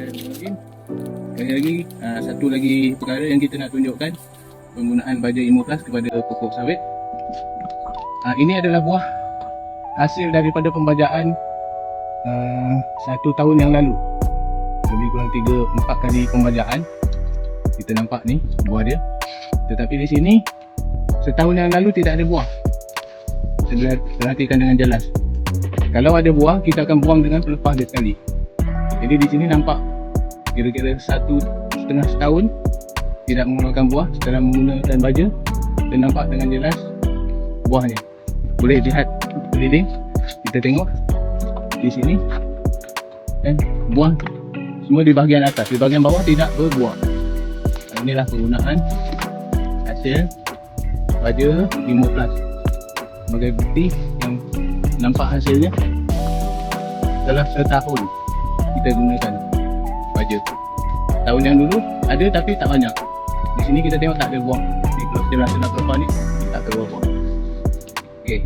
Bismillahirrahmanirrahim. Sekali lagi, satu lagi perkara yang kita nak tunjukkan, penggunaan baja Imoplas kepada pokok sawit. Ini adalah buah hasil daripada pembajaan 1 tahun yang lalu. Lebih kurang 3-4 kali pembajaan. Kita nampak ni buah dia. Tetapi di sini setahun yang lalu tidak ada buah. Kita perhatikan dengan jelas. Kalau ada buah, kita akan buang dengan pelepah dia sekali. Jadi di sini nampak kira-kira 1,5 setahun tidak mengeluarkan buah setelah menggunakan baja, dan nampak dengan jelas buahnya. Boleh lihat keliling, kita tengok di sini, dan buah semua di bahagian atas, di bahagian bawah tidak berbuah. Inilah penggunaan hasil baja Imoplas sebagai bukti yang nampak hasilnya setelah setahun kita gunakan baja. Tahun yang dulu ada tapi tak banyak. Di sini kita tengok tak ada buah. Di sebelah pelepah ni tak ada buah. Okey.